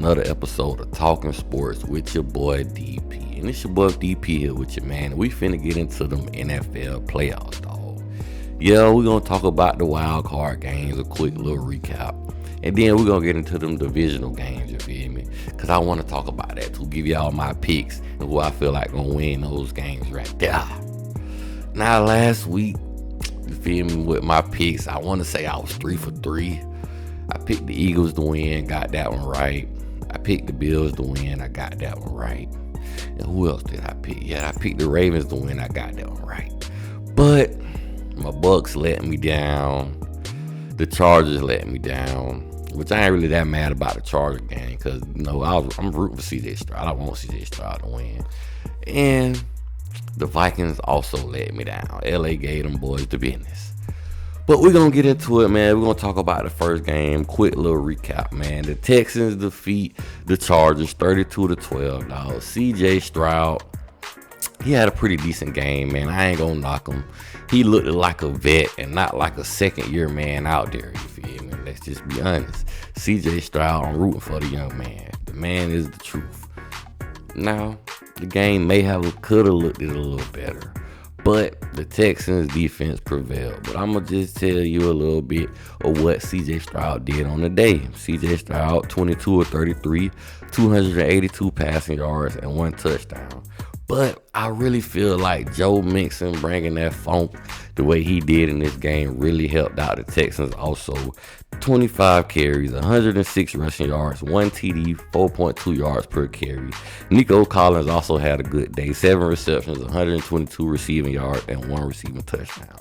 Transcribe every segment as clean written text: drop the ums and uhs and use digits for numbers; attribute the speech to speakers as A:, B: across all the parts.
A: another episode of Talking Sports with your boy DP. And it's your boy DP here with you, man. We finna get into them NFL playoffs, dog. Yeah, we're gonna talk about the wild card games, a quick little recap. And then we're gonna get into them divisional games, you feel me? Cause I wanna talk about that to give y'all my picks and who I feel like gonna win those games right there. Now last week, you feel me, with my picks, I wanna say I was 3 for 3. I picked the Eagles to win, got that one right. I picked the Bills to win, I got that one right. And who else did I pick? Yeah, I picked the Ravens to win, I got that one right. But my Bucks let me down. The Chargers let me down, which I ain't really that mad about the Charger game because, you know, I'm rooting for CJ Stroud. I want CJ Stroud to win. And the Vikings also let me down. LA gave them boys the business. But we're going to get into it, man. We're going to talk about the first game. Quick little recap, man. The Texans defeat the Chargers 32-12, dog. CJ Stroud, he had a pretty decent game, man. I ain't going to knock him. He looked like a vet and not like a second-year man out there, you feel me? Let's just be honest. CJ Stroud, I'm rooting for the young man. The man is the truth. Now, the game could have looked a little better. But the Texans defense prevailed. But I'm going to just tell you a little bit of what C.J. Stroud did on the day. C.J. Stroud, 22 of 33, 282 passing yards, and 1 touchdown. But I really feel like Joe Mixon bringing that funk the way he did in this game really helped out the Texans also. 25 carries, 106 rushing yards, 1 TD, 4.2 yards per carry. Nico Collins also had a good day. 7 receptions, 122 receiving yards, and 1 receiving touchdown.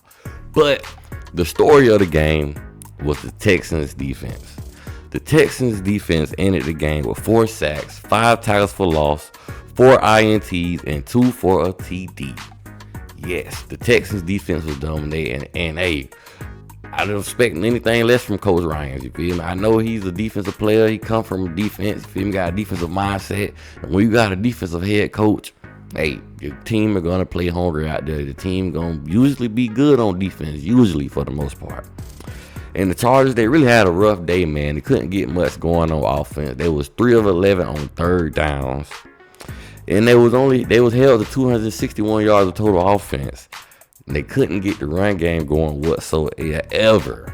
A: But the story of the game was the Texans defense. The Texans defense ended the game with 4 sacks, 5 tackles for loss, 4 INTs, and 2 for a TD. Yes, the Texans defense was dominating, and hey, I don't expect anything less from Coach Ryan, you feel me? I know he's a defensive player. He come from defense, you feel me? Got a defensive mindset. And when you got a defensive head coach, hey, your team are going to play hungry out there. The team going to usually be good on defense, usually for the most part. And the Chargers, they really had a rough day, man. They couldn't get much going on offense. They was 3 of 11 on third downs. And they was held to 261 yards of total offense. And they couldn't get the run game going whatsoever.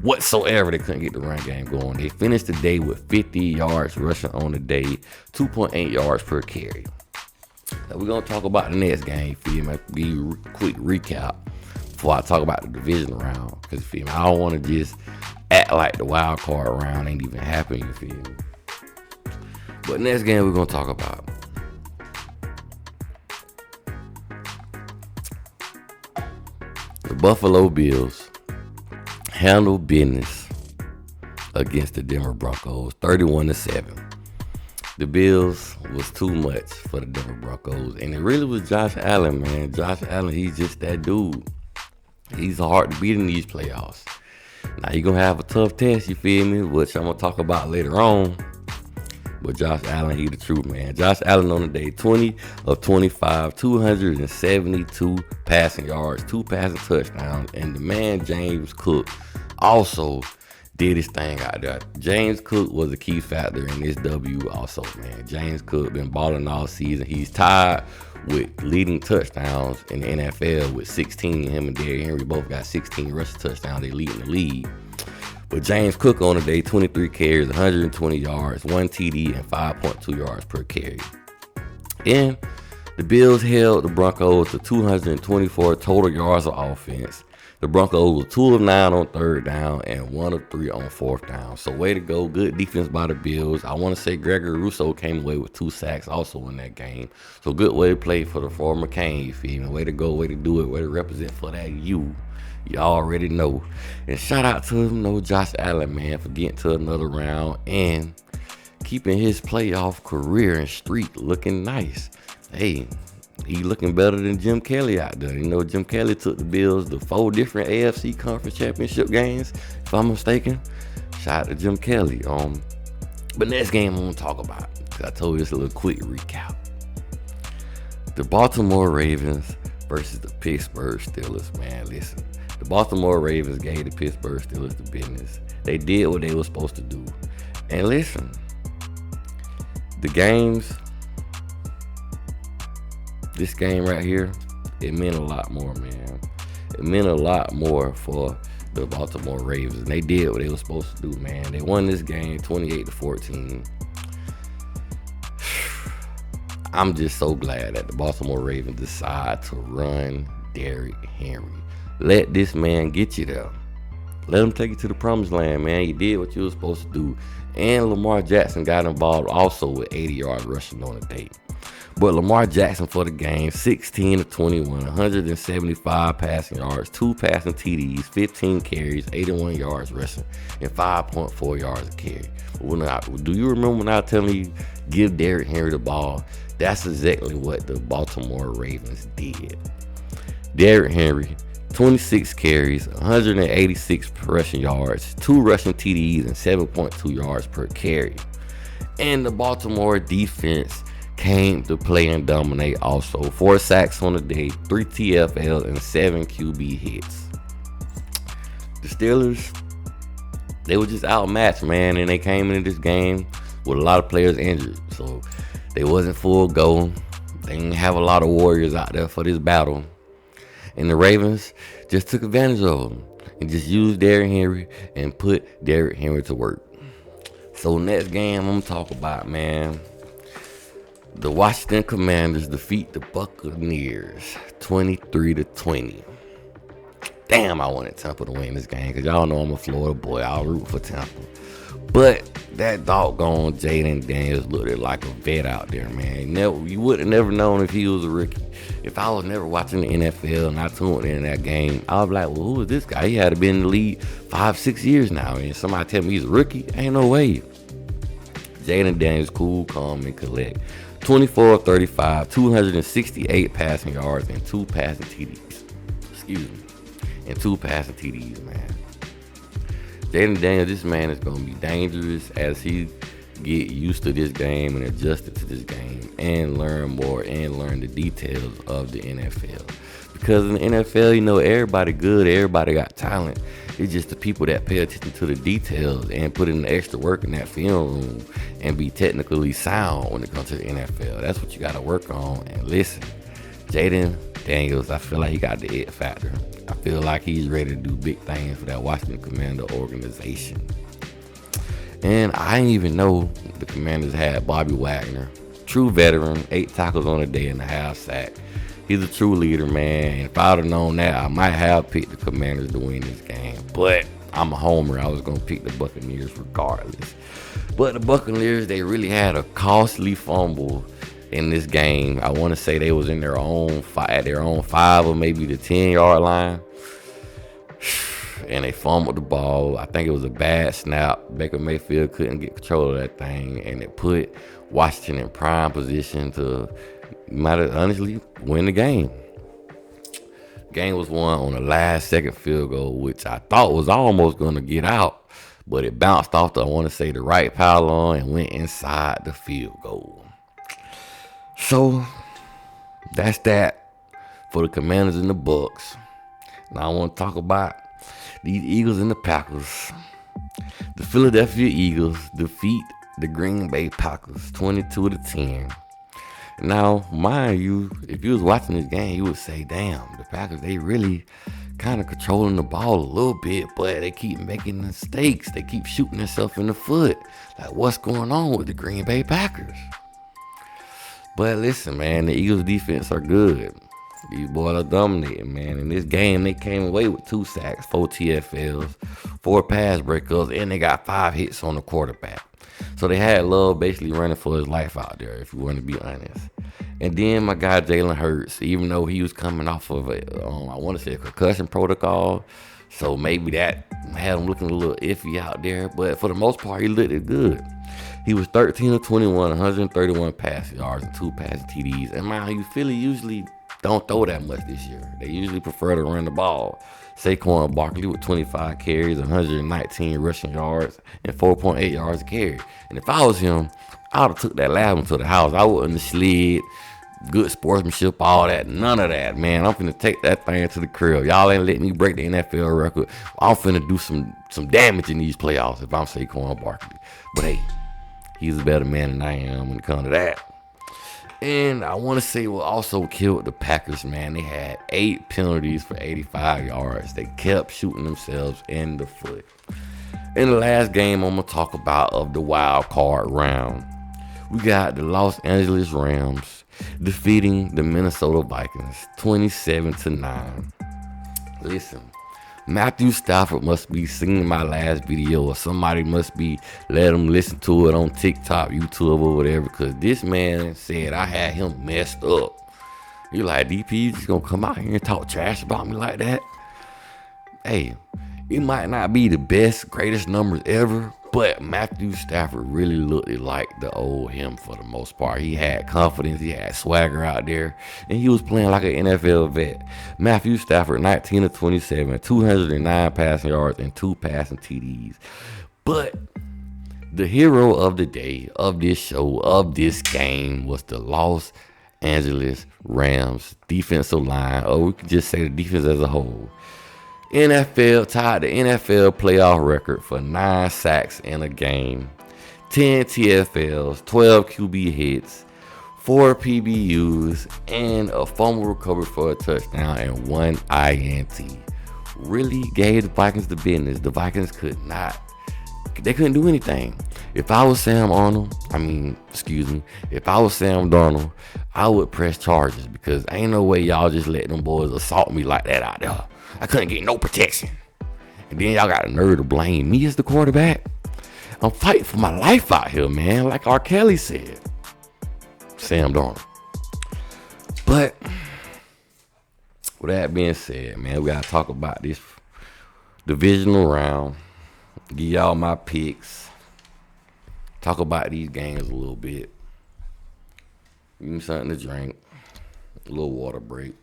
A: They couldn't get the run game going. They finished the day with 50 yards rushing on the day, 2.8 yards per carry. Now we're going to talk about the next game, feel me? Give you a quick recap before I talk about the division round. Because, feel me, I don't want to just act like the wild card round ain't even happening, you feel me? But next game we're going to talk about. The Buffalo Bills handled business against the Denver Broncos, 31-7. The Bills was too much for the Denver Broncos, and it really was Josh Allen, man. Josh Allen, he's just that dude. He's hard to beat in these playoffs. Now, you're going to have a tough test, you feel me, which I'm going to talk about later on. But Josh Allen, he the truth, man. Josh Allen on the day, 20 of 25, 272 passing yards, 2 passing touchdowns. And the man, James Cook, also did his thing out there. James Cook was a key factor in this W also, man. James Cook been balling all season. He's tied with leading touchdowns in the NFL with 16. Him and Derrick Henry both got 16 rushing touchdowns. They lead in the league. But James Cook on the day, 23 carries, 120 yards, 1 TD, and 5.2 yards per carry. And the Bills held the Broncos to 224 total yards of offense. The Broncos were 2 of 9 on third down and 1 of 3 on fourth down. So way to go. Good defense by the Bills. I want to say Gregory Rousseau came away with 2 sacks also in that game. So good way to play for the former Kane, you feel me? Way to go, way to do it, way to represent for that U. You already know. And shout out to him, Josh Allen, man, for getting to another round and keeping his playoff career and streak looking nice. Hey, he looking better than Jim Kelly out there. Jim Kelly took the Bills to 4 different AFC Conference Championship games, if I'm mistaken. Shout out to Jim Kelly. But next game I'm going to talk about, because I told you this a little quick recap. The Baltimore Ravens versus the Pittsburgh Steelers, man. Listen. The Baltimore Ravens gave the Pittsburgh Steelers the business. They did what they were supposed to do. And listen, The games, this game right here, it meant a lot more, man. It meant a lot more for the Baltimore Ravens. And they did what they were supposed to do, man. They won this game 28-14. I'm just so glad that the Baltimore Ravens decide to run Derrick Henry. Let this man get you there. Let him take you to the promised land, man. You did what you were supposed to do. And Lamar Jackson got involved also with 80 yards rushing on the day. But Lamar Jackson for the game, 16-21, 175 passing yards, 2 passing TDs, 15 carries, 81 yards rushing, and 5.4 yards a carry. Do you remember when I was telling you, give Derrick Henry the ball? That's exactly what the Baltimore Ravens did. Derrick Henry, 26 carries, 186 rushing yards, 2 rushing TDs, and 7.2 yards per carry. And the Baltimore defense came to play and dominate also. 4 sacks on the day, 3 TFLs, and 7 QB hits. The Steelers, they were just outmatched, man, and they came into this game with a lot of players injured. So they wasn't full go. They didn't have a lot of warriors out there for this battle. And the Ravens just took advantage of them and just used Derrick Henry and put Derrick Henry to work. So next game I'm going to talk about, man, the Washington Commanders defeat the Buccaneers 23-20. Damn, I wanted Tampa to win this game because y'all know I'm a Florida boy. I'll root for Tampa. But that doggone Jaden Daniels looked like a vet out there, man. You would have never known if he was a rookie. If I was never watching the NFL and I tuned in that game, I was like, well, who is this guy? He had to be in the league 5-6 years now. And somebody tell me he's a rookie? Ain't no way. Jaden Daniels, cool, calm, and collect. 24-35, 268 passing yards, and 2 passing TDs. Excuse me. And 2 passing TDs, man. Jaden Daniels, this man is going to be dangerous as he get used to this game and adjusted to this game and learn more and learn the details of the NFL. Because in the NFL, you know, everybody good, everybody got talent. It's just the people that pay attention to the details and put in the extra work in that film room and be technically sound when it comes to the NFL. That's what you got to work on. And listen, Jaden Daniels, I feel like he got the it factor. I feel like he's ready to do big things for that Washington Commander organization. And I didn't even know the Commanders had Bobby Wagner, true veteran, 8 tackles on a day and a half sack. He's a true leader, man. And if I'd have known that, I might have picked the Commanders to win this game. But I'm a homer. I was going to pick the Buccaneers regardless. But the Buccaneers, they really had a costly fumble in this game. I want to say they was in their own 5 or maybe the 10-yard line. And they fumbled the ball. I think it was a bad snap. Baker Mayfield couldn't get control of that thing. And it put Washington in prime position to, might have honestly, win the game. The game was won on the last second field goal, which I thought was almost going to get out. But it bounced off the, I want to say, the right pylon and went inside the field goal. So, that's that for the Commanders and the Bucs. Now I want to talk about these Eagles and the Packers. The Philadelphia Eagles defeat the Green Bay Packers 22-10. Now, mind you, if you was watching this game, you would say, damn, the Packers, they really kind of controlling the ball a little bit, but they keep making mistakes. They keep shooting themselves in the foot. Like, what's going on with the Green Bay Packers? But listen, man, the Eagles defense are good. These boys are dominating, man. In this game, they came away with 2 sacks, 4 TFLs, 4 pass breakups, and they got 5 hits on the quarterback. So they had Love basically running for his life out there, if you want to be honest. And then my guy Jalen Hurts, even though he was coming off of a, I want to say a concussion protocol, so maybe that had him looking a little iffy out there. But for the most part, he looked good. He was 13-21, 131 passing yards and 2 passing TDs. And mind you, Philly usually don't throw that much this year. They usually prefer to run the ball. Saquon Barkley with 25 carries, 119 rushing yards, and 4.8 yards a carry. And if I was him, I would have took that last one to the house. I wouldn't have slid, good sportsmanship, all that. None of that, man. I'm finna take that thing to the crib. Y'all ain't letting me break the NFL record. I'm finna do some damage in these playoffs if I'm Saquon Barkley. But hey, He's a better man than I am when it comes to that. And I want to say what also killed the Packers, man. They had 8 penalties for 85 yards. They kept shooting themselves in the foot. In the last game I'm going to talk about of the wild card round, we got the Los Angeles Rams defeating the Minnesota Vikings 27-9. Listen, Matthew Stafford must be seeing my last video, or somebody must be let him listen to it on TikTok, YouTube, or whatever, because this man said I had him messed up. You like, DP, you just gonna come out here and talk trash about me like that? Hey, it might not be the best, greatest numbers ever, but Matthew Stafford really looked like the old him for the most part. He had confidence, he had swagger out there, and he was playing like an NFL vet. Matthew Stafford, 19 of 27, 209 passing yards, and 2 passing TDs. But the hero of the day, of this show, of this game, was the Los Angeles Rams defensive line, or we could just say the defense as a whole. NFL tied the NFL playoff record for 9 sacks in a game, 10 TFLs, 12 QB hits, 4 PBUs, and a fumble recovery for a touchdown and 1 INT. Really gave the Vikings the business. The Vikings couldn't do anything. If I was Sam Darnold, I would press charges, because ain't no way y'all just let them boys assault me like that out there. I couldn't get no protection. And then y'all got the nerve to blame me as the quarterback. I'm fighting for my life out here, man, like R. Kelly said. Sam Darnold. But with that being said, man, we got to talk about this divisional round. Give y'all my picks. Talk about these games a little bit. Give me something to drink. A little water break.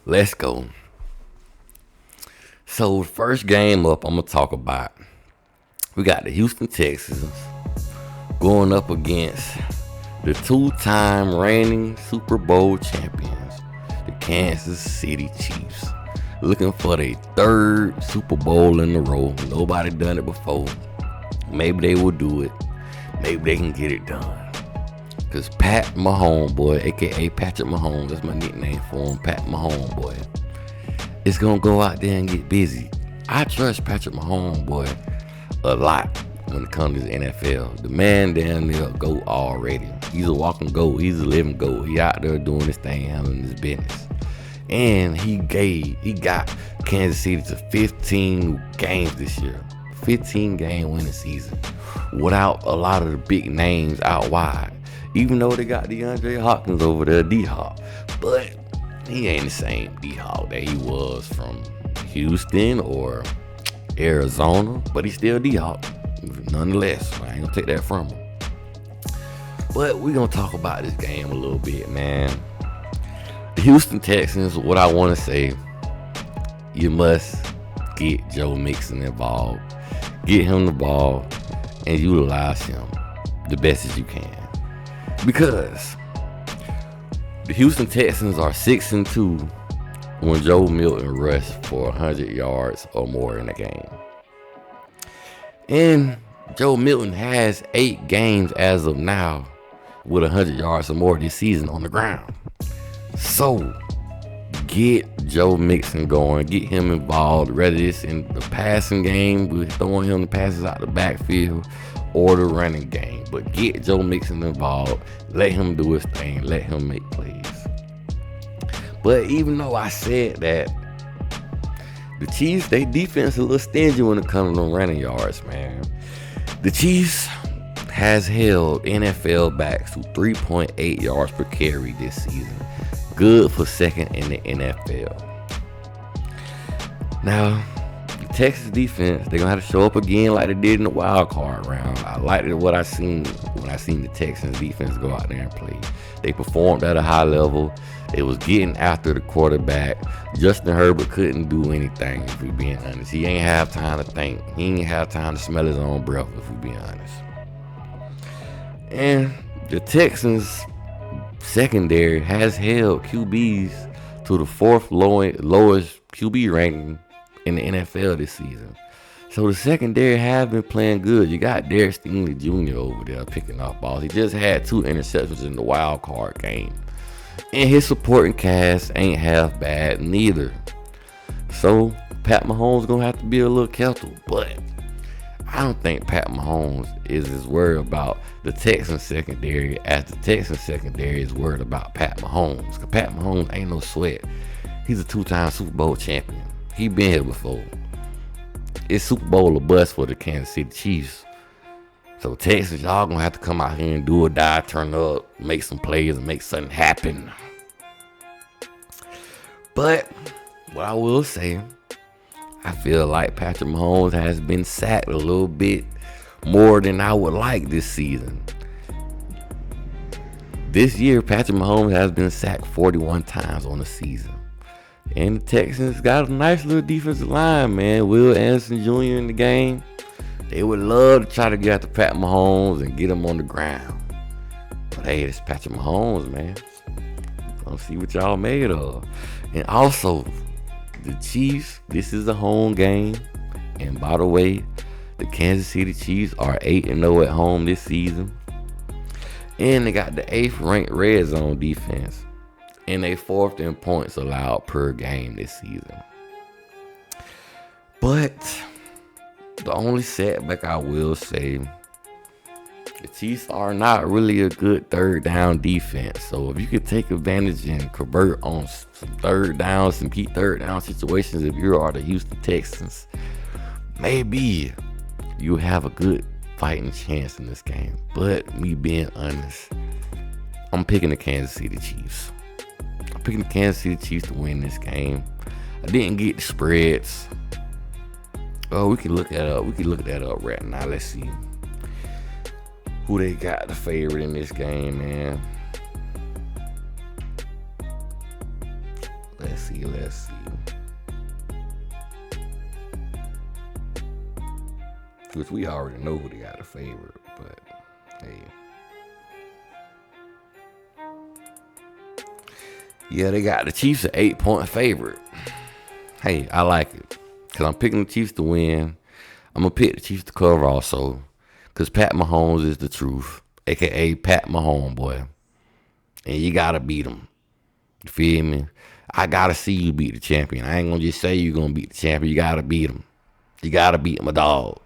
A: Let's go. So first game up, I'm going to talk about, we got the Houston Texans going up against the 2-time reigning Super Bowl champions, the Kansas City Chiefs, looking for their 3rd Super Bowl in a row. Nobody done it before. Maybe they will do it. Maybe they can get it done. Because Pat Mahomes, boy, a.k.a. Patrick Mahomes, that's my nickname for him, Pat Mahomes, boy, is going to go out there and get busy. I trust Patrick Mahomes, boy, a lot when it comes to the NFL. The man down there go already. He's a walking goat. He's a living goat. He out there doing his thing, handling his business. And he got Kansas City to 15 games this year. 15-game winning season without a lot of the big names out wide. Even though they got DeAndre Hopkins over there, D-Hop. But he ain't the same D-Hop that he was from Houston or Arizona. But he's still D-Hop, nonetheless. I ain't gonna take that from him. But we're gonna talk about this game a little bit, man. The Houston Texans, what I want to say, you must get Joe Mixon involved. Get him the ball and utilize him the best as you can. Because the Houston Texans are 6-2 when Joe Milton rushed for 100 yards or more in a game. And Joe Milton has 8 games as of now with 100 yards or more this season on the ground. So get Joe Mixon going, get him involved, whether it's in the passing game, we're throwing him the passes out the backfield, or the running game. But get Joe Mixon involved, let him do his thing, let him make plays. But even though I said that, the Chiefs, they defense a little stingy when it comes to running yards, man. The Chiefs has held NFL backs to 3.8 yards per carry this season. Good for 2nd in the NFL. Now, the Texas defense, they're going to have to show up again like they did in the wild card round. I liked what I seen when I seen the Texans defense go out there and play. They performed at a high level. They was getting after the quarterback. Justin Herbert couldn't do anything, if we're being honest. He ain't have time to think. He ain't have time to smell his own breath, if we're being honest. And the Texans secondary has held QBs to the 4th lowest QB ranking in the NFL this season. So the secondary have been playing good. You got Derek Stingley Jr. over there picking off balls. He just had 2 interceptions in the wild card game. And his supporting cast ain't half bad neither. So Pat Mahomes gonna have to be a little careful. But I don't think Pat Mahomes is as worried about the Texans secondary as the Texans secondary is worried about Pat Mahomes. Because Pat Mahomes ain't no sweat. He's a 2-time Super Bowl champion. He been here before. It's Super Bowl or bust for the Kansas City Chiefs. So Texans, y'all gonna have to come out here and do or die, turn up, make some plays, and make something happen. But what I will say, I feel like Patrick Mahomes has been sacked a little bit more than I would like this season. This year, Patrick Mahomes has been sacked 41 times on the season. And the Texans got a nice little defensive line, man. Will Anderson Jr. in the game. They would love to try to get after Pat Mahomes and get him on the ground. But hey, it's Patrick Mahomes, man. Let's see what y'all made of. And also, the Chiefs, this is a home game. And by the way, the Kansas City Chiefs are 8-0 at home this season. And they got the 8th ranked red zone defense. And they 4th in points allowed per game this season. But the only setback I will say, the Chiefs are not really a good third down defense. So if you could take advantage and convert on some third downs, some key third down situations, if you are the Houston Texans, maybe you have a good fighting chance in this game. But me being honest, I'm picking the Kansas City Chiefs. I'm picking the Kansas City Chiefs to win this game. I didn't get the spreads. Oh, we can look that up. We can look that up right now. Let's see who they got the favorite in this game, man. Let's see. Which we already know who they got the favorite, but hey. Yeah, they got the Chiefs an 8-point favorite. Hey, I like it. Because I'm picking the Chiefs to win. I'm going to pick the Chiefs to cover also. Because Pat Mahomes is the truth. A.K.A. Pat Mahomes, boy. And you got to beat him. You feel me? I got to see you beat the champion. I ain't going to just say you're going to beat the champion. You got to beat him. You got to beat my dog.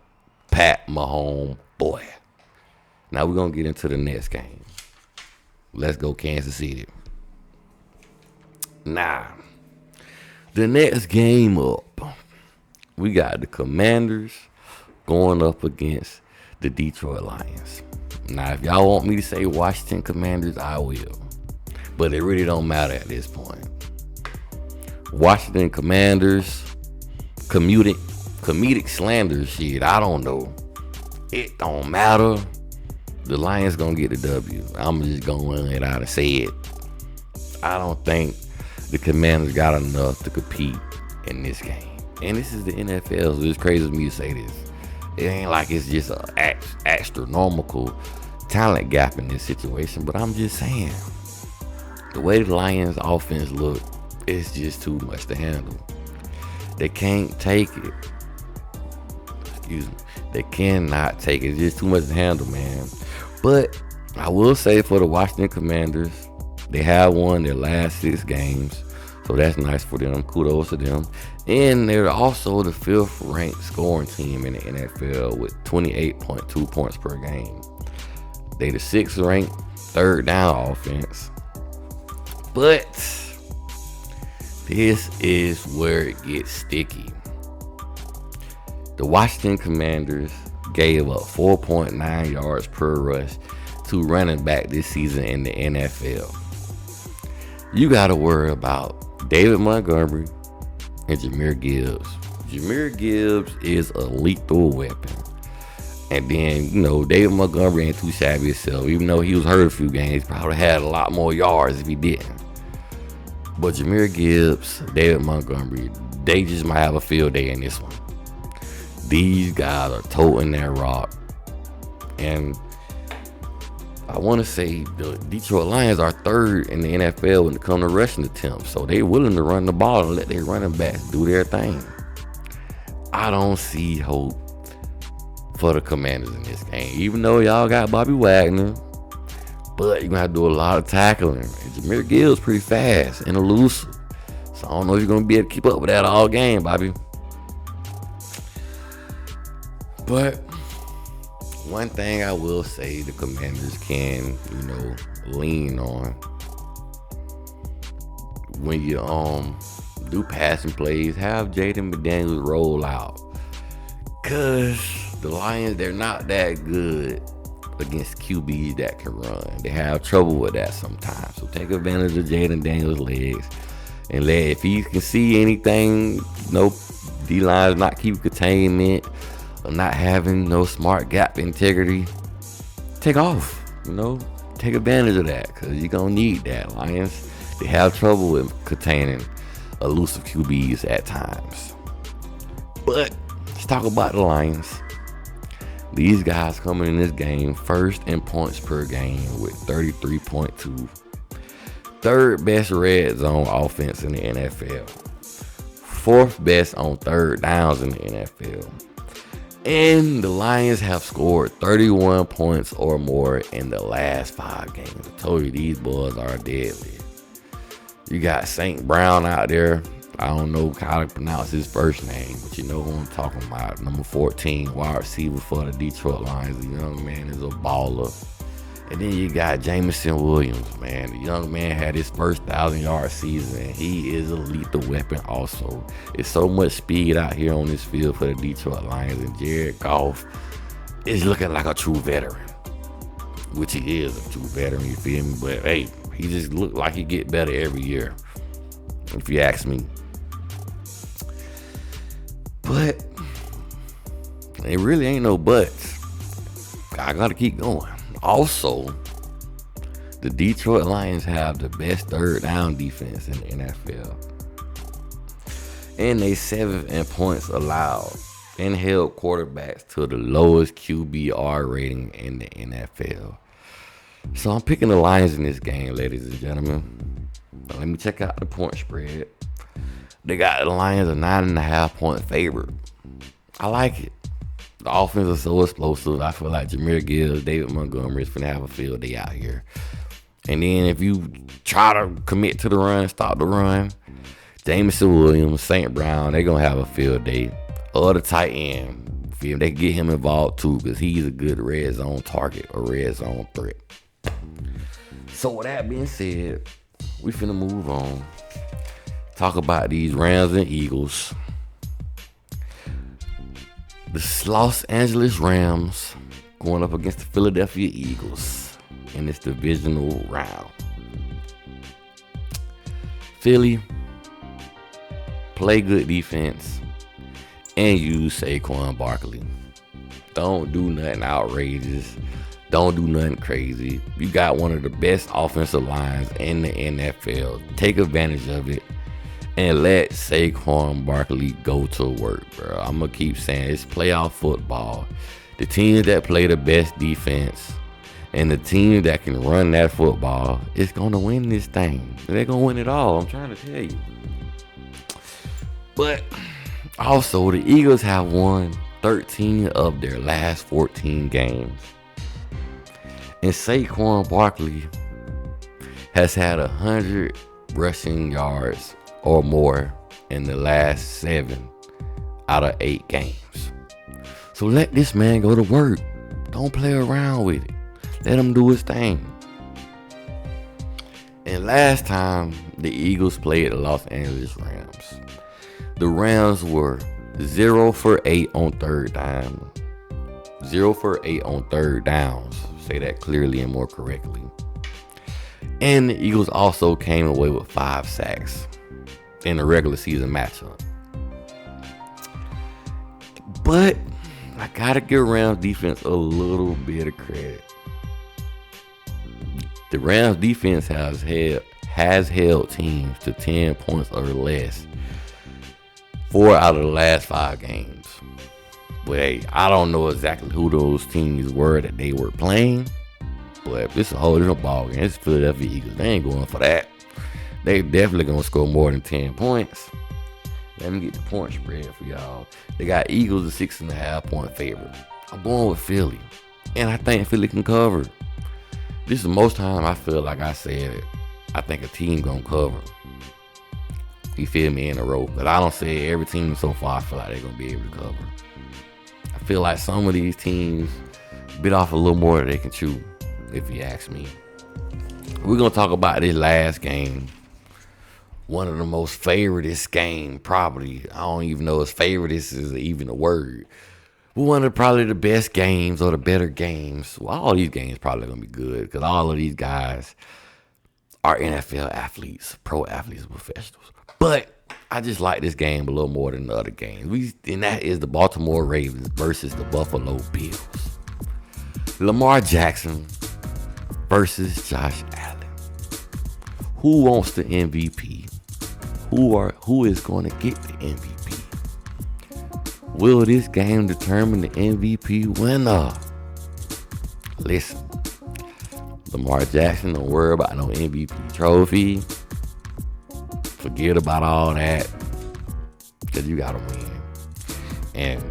A: Pat Mahomes, boy. Now we're going to get into the next game. Let's go Kansas City. Nah. The next game up, we got the Commanders going up against the Detroit Lions. Now, if y'all want me to say Washington Commanders, I will. But it really don't matter at this point. Washington Commanders, comedic slander shit, I don't know. It don't matter. The Lions gonna get the W. I'm just gonna let out and say it. I don't think the Commanders got enough to compete in this game. And this is the NFL, so it's crazy for me to say this. It ain't like it's just an astronomical talent gap in this situation, but I'm just saying, the way the Lions offense look, it's just too much to handle. They can't take it. Excuse me. They cannot take it. It's just too much to handle, man. But I will say for the Washington Commanders, they have won their last 6 games. So that's nice for them. Kudos to them. And they're also the 5th ranked scoring team in the NFL with 28.2 points per game. They the 6th ranked third down offense. But this is where it gets sticky. The Washington Commanders gave up 4.9 yards per rush to running back this season in the NFL. You got to worry about David Montgomery and Jahmyr Gibbs. Jahmyr Gibbs is a lethal weapon. And then, David Montgomery ain't too shabby himself. Even though he was hurt a few games, he probably had a lot more yards if he didn't. But Jahmyr Gibbs, David Montgomery, they just might have a field day in this one. These guys are toting that rock. And I want to say the Detroit Lions are 3rd in the NFL when it comes to rushing attempts. So they're willing to run the ball and let their running backs do their thing. I don't see hope for the Commanders in this game. Even though y'all got Bobby Wagner, but you're going to have to do a lot of tackling. And Jameer Gill's pretty fast and elusive. So I don't know if you're going to be able to keep up with that all game, Bobby. But one thing I will say the Commanders can, lean on when you do passing plays, have Jaden McDaniels roll out. Because the Lions, they're not that good against QBs that can run. They have trouble with that sometimes. So take advantage of Jaden Daniels' legs. And if he can see anything, D-line's not keep containment, or not having no smart gap integrity, take off. Take advantage of that, because you're going to need that. Lions, they have trouble with containing elusive QBs at times. But let's talk about the Lions. These guys coming in this game first in points per game with 33.2. Third best red zone offense in the NFL. Fourth best on third downs in the NFL. And the Lions have scored 31 points or more in the last 5 games. I told you these boys are deadly. You got St. Brown out there. I don't know how to pronounce his first name, but you know who I'm talking about. Number 14, wide receiver for the Detroit Lions. The young man is a baller. And then you got Jameson Williams, man. The young man had his first 1,000-yard season, and he is a lethal weapon also. It's so much speed out here on this field for the Detroit Lions, and Jared Goff is looking like a true veteran, which he is a true veteran, you feel me? But, hey, he just look like he get better every year, if you ask me. But it really ain't no buts. I gotta keep going. Also, the Detroit Lions have the best third down defense in the NFL. And they 7th in points allowed and held quarterbacks to the lowest QBR rating in the NFL. So I'm picking the Lions in this game, ladies and gentlemen. Now let me check out the point spread. They got the Lions a 9.5-point favorite. I like it. The offense is so explosive. I feel like Jameer Gibbs, David Montgomery is finna have a field day out here. And then if you try to commit to the run, stop the run, Jameson Williams, St. Brown, they're going to have a field day. Or the tight end, they can get him involved too, because he's a good red zone target or red zone threat. So with that being said, we finna move on. Talk about these Rams and Eagles. The Los Angeles Rams going up against the Philadelphia Eagles in this divisional round. Philly, play good defense and use Saquon Barkley. Don't do nothing outrageous. Don't do nothing crazy. You got one of the best offensive lines in the NFL. Take advantage of it. And let Saquon Barkley go to work, bro. I'm going to keep saying it's playoff football. The teams that play the best defense and the team that can run that football is going to win this thing. They're going to win it all. I'm trying to tell you. But also, the Eagles have won 13 of their last 14 games. And Saquon Barkley has had 100 rushing yards or more in the last 7 out of 8 games. So let this man go to work. Don't play around with it. Let him do his thing. And last time the Eagles played the Los Angeles Rams, the Rams were 0 for 8 on third down. 0 for 8 on third downs. Say that clearly and more correctly. And the Eagles also came away with 5 sacks in the regular season matchup. But I gotta give Rams defense a little bit of credit. The Rams defense has held teams to 10 points or less 4 out of the last 5 games. But hey, I don't know exactly who those teams were that they were playing. But it's a whole different ballgame. It's Philadelphia Eagles. They ain't going for that. They definitely gonna score more than 10 points. Let me get the point spread for y'all. They got Eagles a 6.5-point favorite. I'm going with Philly, and I think Philly can cover. This is the most time I feel like I said it. I think a team gonna cover. You feel me, in a row. But I don't say every team so far I feel like they're gonna be able to cover. I feel like some of these teams bit off a little more than they can chew, if you ask me. We're gonna talk about this last game. One of the most favoritist game, probably. I don't even know if favoritist is even a word. But one of probably the best games or the better games. Well, all these games probably gonna be good because all of these guys are NFL athletes, pro athletes, professionals. But I just like this game a little more than the other games. And that is the Baltimore Ravens versus the Buffalo Bills. Lamar Jackson versus Josh Allen. Who wants the MVP? Who is going to get the MVP? Will this game determine the MVP winner? Listen, Lamar Jackson, don't worry about no MVP trophy. Forget about all that, because you gotta win. And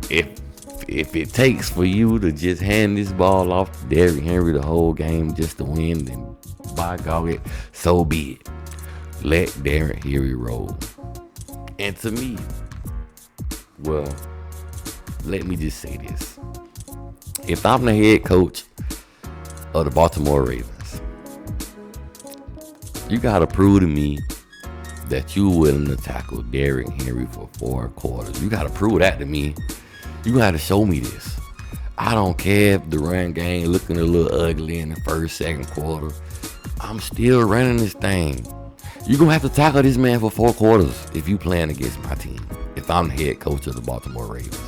A: if it takes for you to just hand this ball off to Derrick Henry the whole game just to win, then by God, so be it. Let Derrick Henry roll. And to me, well, let me just say this. If I'm the head coach of the Baltimore Ravens, you gotta prove to me that you willing to tackle Derrick Henry for 4 quarters. You gotta prove that to me. You gotta show me this. I don't care if the run game looking a little ugly in the first, second quarter. I'm still running this thing. You're gonna have to tackle this man for 4 quarters if you playing against my team. If I'm the head coach of the Baltimore Ravens,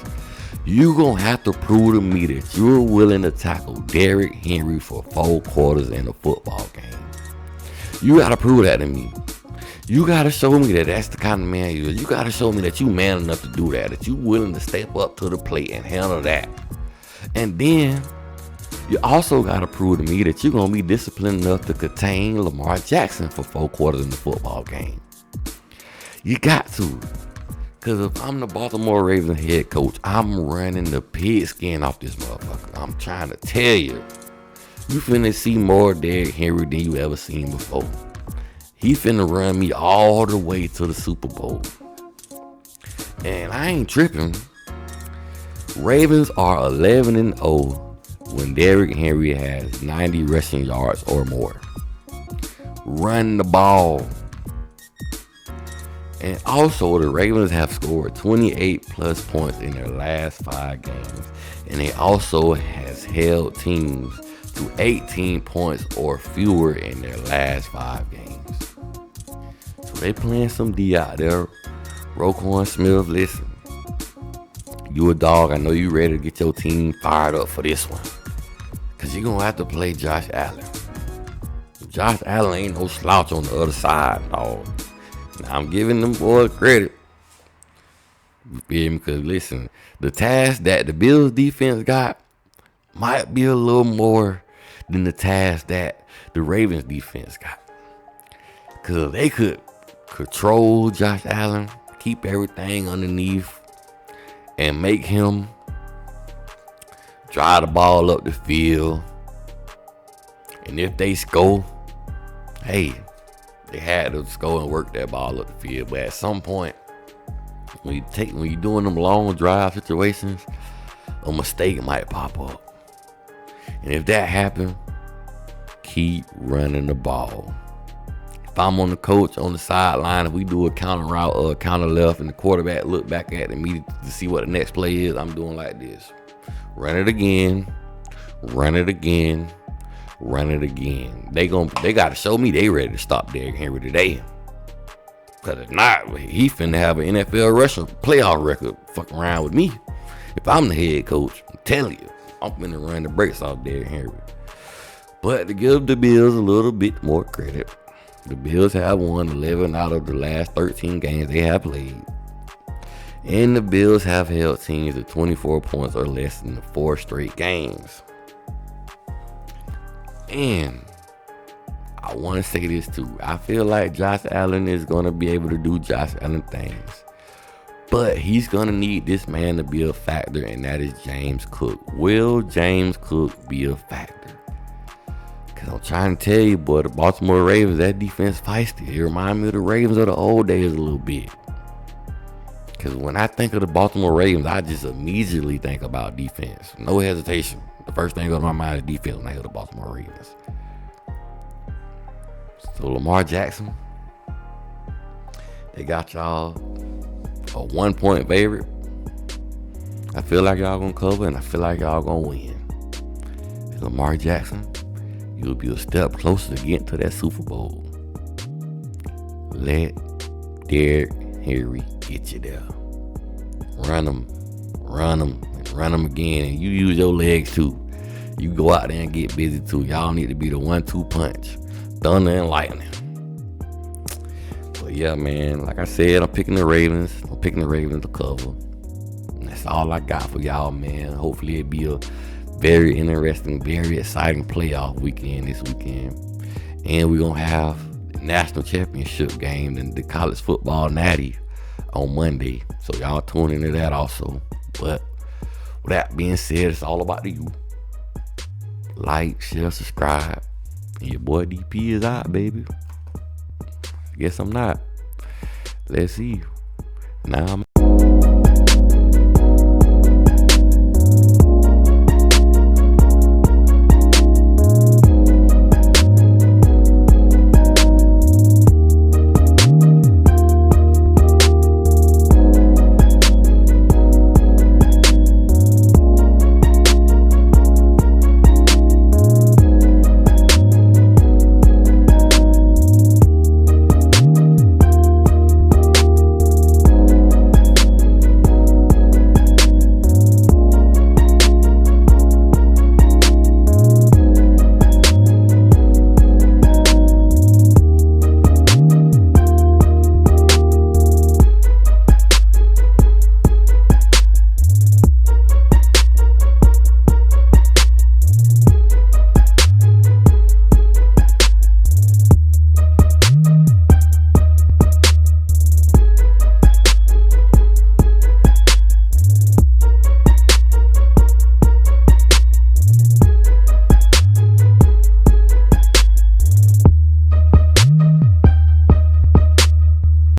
A: you're gonna have to prove to me that you're willing to tackle Derrick Henry for 4 quarters in a football game. You gotta prove that to me. You gotta show me that that's the kind of man you are. You gotta show me that you man enough to do that you willing to step up to the plate and handle that. And then you also gotta prove to me that you're gonna be disciplined enough to contain Lamar Jackson for 4 quarters in the football game. You got to. Because if I'm the Baltimore Ravens head coach, I'm running the pigskin off this motherfucker. I'm trying to tell you. You finna see more Derrick Henry than you ever seen before. He finna run me all the way to the Super Bowl. And I ain't tripping. Ravens are 11-0 when Derrick Henry has 90 rushing yards or more. Run the ball. And also, the Ravens have scored 28 plus points in their last 5 games. And they also has held teams to 18 points or fewer in their last 5 games. So they playing some D out there. Roquan Smith, listen. You a dog. I know you ready to get your team fired up for this one. Because you're going to have to play Josh Allen. Josh Allen ain't no slouch on the other side, dog. Now, I'm giving them boys credit. You feel me? Because, listen, the task that the Bills defense got might be a little more than the task that the Ravens defense got. Because they could control Josh Allen, keep everything underneath, and make him drive the ball up the field. And if they score, hey, they had to score and work that ball up the field. But at some point, when you're doing them long drive situations, a mistake might pop up. And if that happens, keep running the ball. If I'm on the coach on the sideline, if we do a counter route or a counter left and the quarterback look back at me to see what the next play is, I'm doing like this. Run it again. Run it again. Run it again. They got to show me they ready to stop Derrick Henry today. Because if not, he finna have an NFL rushing playoff record fucking around with me. If I'm the head coach, I'm telling you, I'm finna run the brakes off Derrick Henry. But to give the Bills a little bit more credit, the Bills have won 11 out of the last 13 games they have played. And the Bills have held teams to 24 points or less in the 4 straight games. And I want to say this too. I feel like Josh Allen is going to be able to do Josh Allen things. But he's going to need this man to be a factor, and that is James Cook. Will James Cook be a factor? Because I'm trying to tell you, boy, the Baltimore Ravens, that defense feisty. It reminds me of the Ravens of the old days a little bit. Because when I think of the Baltimore Ravens, I just immediately think about defense. No hesitation. The first thing on my mind is defense when I hear the Baltimore Ravens. So Lamar Jackson, they got y'all a 1-point favorite. I feel like y'all gonna cover, and I feel like y'all gonna win. And Lamar Jackson, you'll be a step closer to getting to that Super Bowl. Let Derrick Henry get you there. Run him, and run him again. And you use your legs too. You go out there and get busy too. Y'all need to be the 1-2 punch. Thunder and lightning. But yeah, man, like I said, I'm picking the Ravens. I'm picking the Ravens to cover. And that's all I got for y'all, man. Hopefully it be a very interesting, very exciting playoff weekend this weekend. And we're going to have the national championship game and the college football natty on Monday. So y'all tune into that also. But with that being said, it's all about you. Like, share, subscribe. And your boy DP is out, baby. Guess I'm not. Let's see. Now I'm